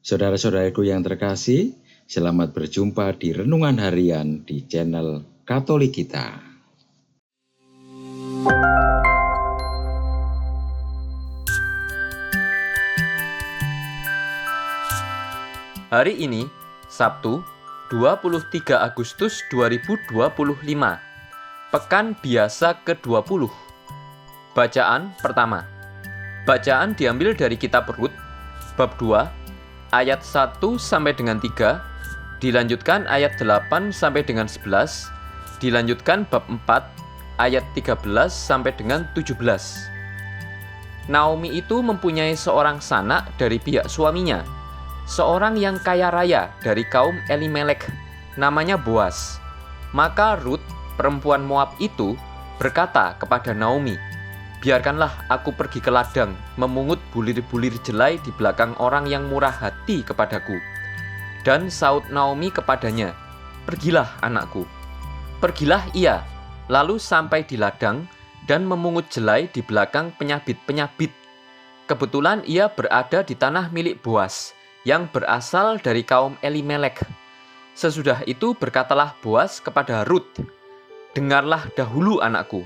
Saudara-saudaraku yang terkasih, selamat berjumpa di Renungan Harian di channel Katolik kita. Hari ini, Sabtu, 23 Agustus 2025, Pekan Biasa ke-20. Bacaan pertama. Bacaan diambil dari kitab Rut, bab 2, ayat 1 sampai dengan 3, dilanjutkan ayat 8 sampai dengan 11, dilanjutkan bab 4, ayat 13 sampai dengan 17. Naomi itu mempunyai seorang sanak dari pihak suaminya, seorang yang kaya raya dari kaum Elimelek, namanya Boas. Maka Rut, perempuan Moab itu, berkata kepada Naomi, "Biarkanlah aku pergi ke ladang, memungut bulir-bulir jelai di belakang orang yang murah hati kepadaku." Dan saut Naomi kepadanya, "Pergilah anakku." Pergilah ia, lalu sampai di ladang dan memungut jelai di belakang penyabit-penyabit. Kebetulan ia berada di tanah milik Boas, yang berasal dari kaum Elimelek. Sesudah itu berkatalah Boas kepada Rut, "Dengarlah dahulu anakku,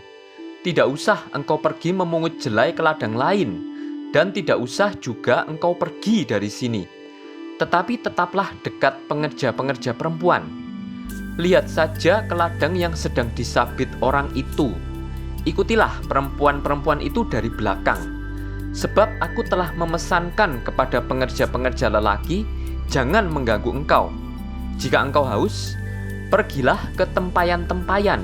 tidak usah engkau pergi memungut jelai ke ladang lain, dan tidak usah juga engkau pergi dari sini. Tetapi tetaplah dekat pengerja-pengerja perempuan. Lihat saja ke ladang yang sedang disabit orang itu. Ikutilah perempuan-perempuan itu dari belakang. Sebab aku telah memesankan kepada pengerja-pengerja lelaki, jangan mengganggu engkau. Jika engkau haus, pergilah ke tempayan-tempayan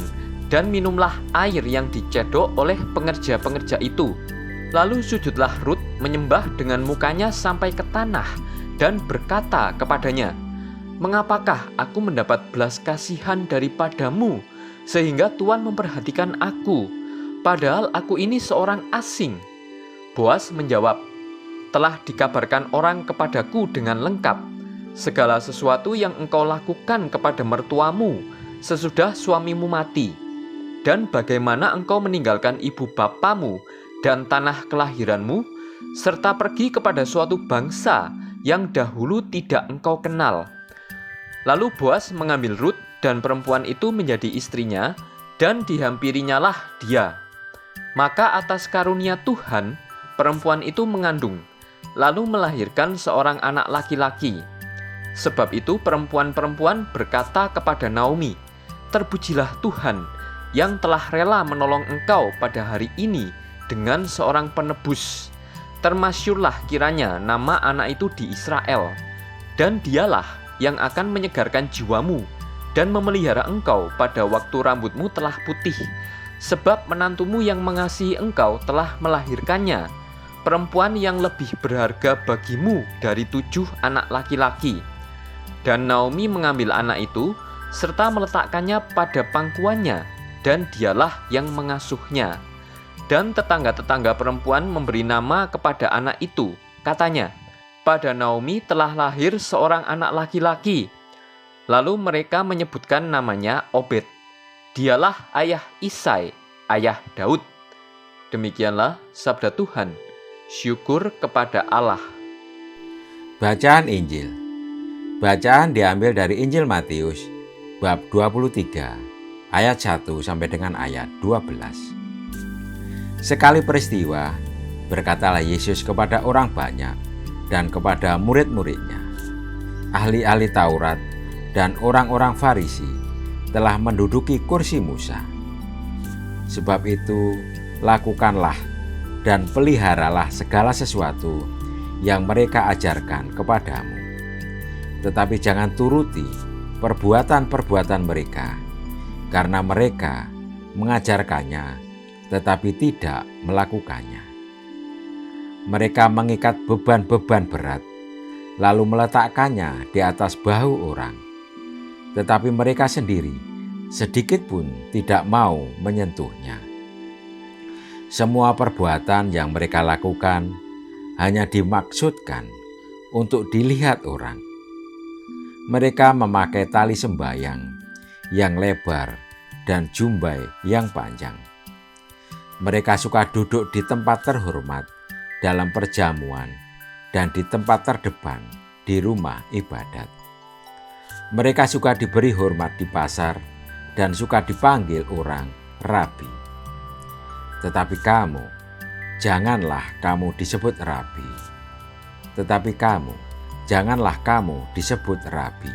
dan minumlah air yang dicedok oleh pengerja-pengerja itu." Lalu sujudlah Rut menyembah dengan mukanya sampai ke tanah dan berkata kepadanya, "Mengapakah aku mendapat belas kasihan daripadamu sehingga Tuhan memperhatikan aku, padahal aku ini seorang asing?" Boas menjawab, "Telah dikabarkan orang kepadaku dengan lengkap segala sesuatu yang engkau lakukan kepada mertuamu sesudah suamimu mati, dan bagaimana engkau meninggalkan ibu bapamu dan tanah kelahiranmu, serta pergi kepada suatu bangsa yang dahulu tidak engkau kenal." Lalu Boas mengambil Rut dan perempuan itu menjadi istrinya, dan dihampirinyalah dia. Maka atas karunia Tuhan, perempuan itu mengandung, lalu melahirkan seorang anak laki-laki. Sebab itu perempuan-perempuan berkata kepada Naomi, "Terpujilah Tuhan yang telah rela menolong engkau pada hari ini dengan seorang penebus. Termasyurlah kiranya nama anak itu di Israel, dan dialah yang akan menyegarkan jiwamu dan memelihara engkau pada waktu rambutmu telah putih. Sebab menantumu yang mengasihi engkau telah melahirkannya, perempuan yang lebih berharga bagimu dari 7 anak laki-laki." Dan Naomi mengambil anak itu, serta meletakkannya pada pangkuannya, dan dialah yang mengasuhnya. Dan tetangga-tetangga perempuan memberi nama kepada anak itu. Katanya, "Pada Naomi telah lahir seorang anak laki-laki." Lalu mereka menyebutkan namanya Obed. Dialah ayah Isai, ayah Daud. Demikianlah sabda Tuhan. Syukur kepada Allah. Bacaan Injil. Bacaan diambil dari Injil Matius bab 23 ayat 1 sampai dengan ayat 12. Sekali peristiwa, berkatalah Yesus kepada orang banyak dan kepada murid-muridnya, "Ahli-ahli Taurat dan orang-orang Farisi telah menduduki kursi Musa. Sebab itu, lakukanlah dan peliharalah segala sesuatu yang mereka ajarkan kepadamu. Tetapi jangan turuti perbuatan-perbuatan mereka, karena mereka mengajarkannya tetapi tidak melakukannya. Mereka mengikat beban-beban berat, lalu meletakkannya di atas bahu orang, tetapi mereka sendiri sedikit pun tidak mau menyentuhnya. Semua perbuatan yang mereka lakukan hanya dimaksudkan untuk dilihat orang. Mereka memakai tali sembayang yang lebar dan jumbai yang panjang. Mereka suka duduk di tempat terhormat dalam perjamuan dan di tempat terdepan di rumah ibadat. Mereka suka diberi hormat di pasar dan suka dipanggil orang rabi. Tetapi kamu, janganlah kamu disebut rabi. Tetapi kamu, janganlah kamu disebut rabi.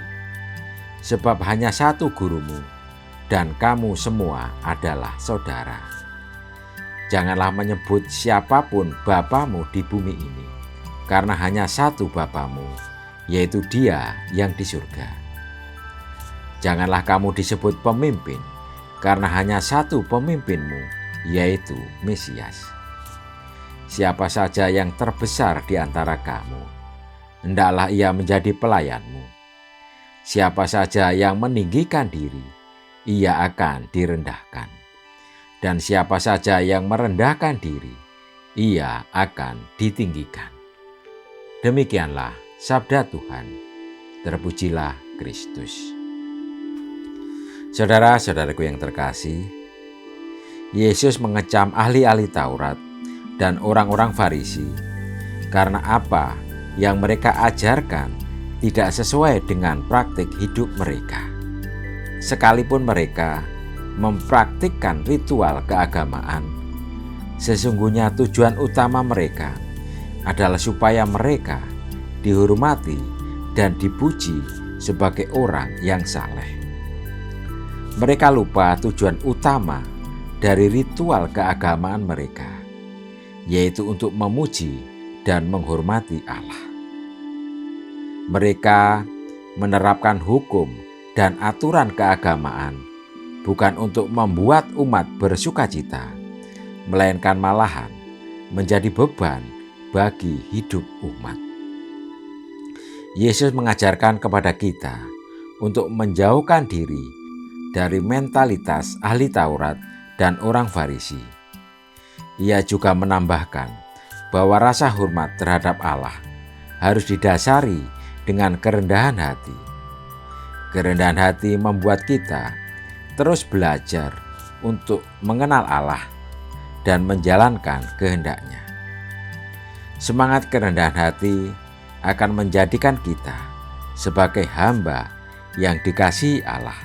Sebab hanya satu gurumu, dan kamu semua adalah saudara. Janganlah menyebut siapapun bapamu di bumi ini, karena hanya satu bapamu, yaitu Dia yang di surga. Janganlah kamu disebut pemimpin, karena hanya satu pemimpinmu, yaitu Mesias. Siapa saja yang terbesar di antara kamu, hendaklah ia menjadi pelayanmu. Siapa saja yang meninggikan diri, ia akan direndahkan. Dan siapa saja yang merendahkan diri, ia akan ditinggikan. Demikianlah sabda Tuhan. Terpujilah Kristus. Saudara-saudaraku yang terkasih, Yesus mengecam ahli-ahli Taurat dan orang-orang Farisi karena apa yang mereka ajarkan tidak sesuai dengan praktik hidup mereka. Sekalipun mereka mempraktikkan ritual keagamaan, sesungguhnya tujuan utama mereka adalah supaya mereka dihormati dan dipuji sebagai orang yang saleh. Mereka lupa tujuan utama dari ritual keagamaan mereka, yaitu untuk memuji dan menghormati Allah. Mereka menerapkan hukum dan aturan keagamaan bukan untuk membuat umat bersukacita, melainkan malahan menjadi beban bagi hidup umat. Yesus mengajarkan kepada kita untuk menjauhkan diri dari mentalitas ahli Taurat dan orang Farisi. Ia juga menambahkan bahwa rasa hormat terhadap Allah harus didasari dengan kerendahan hati. Kerendahan hati membuat kita terus belajar untuk mengenal Allah dan menjalankan kehendak-Nya. Semangat kerendahan hati akan menjadikan kita sebagai hamba yang dikasihi Allah,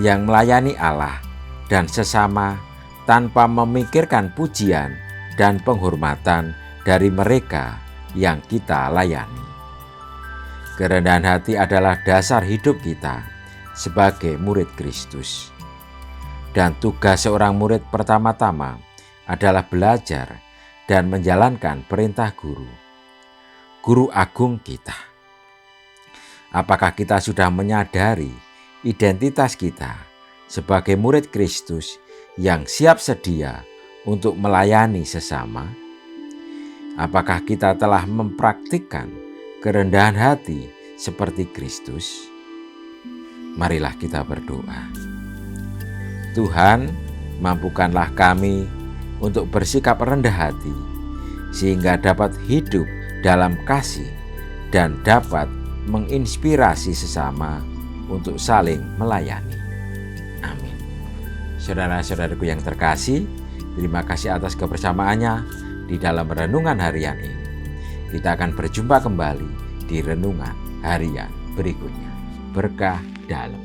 yang melayani Allah dan sesama tanpa memikirkan pujian dan penghormatan dari mereka yang kita layani. Kerendahan hati adalah dasar hidup kita sebagai murid Kristus. Dan tugas seorang murid pertama-tama adalah belajar dan menjalankan perintah guru agung kita. Apakah kita sudah menyadari identitas kita sebagai murid Kristus yang siap sedia untuk melayani sesama? Apakah kita telah mempraktikkan kerendahan hati seperti Kristus? Marilah kita berdoa. Tuhan, mampukanlah kami untuk bersikap rendah hati, sehingga dapat hidup dalam kasih dan dapat menginspirasi sesama untuk saling melayani. Amin. Saudara-saudaraku yang terkasih, terima kasih atas kebersamaannya di dalam renungan harian ini. Kita akan berjumpa kembali di renungan harian berikutnya. Berkah dalam.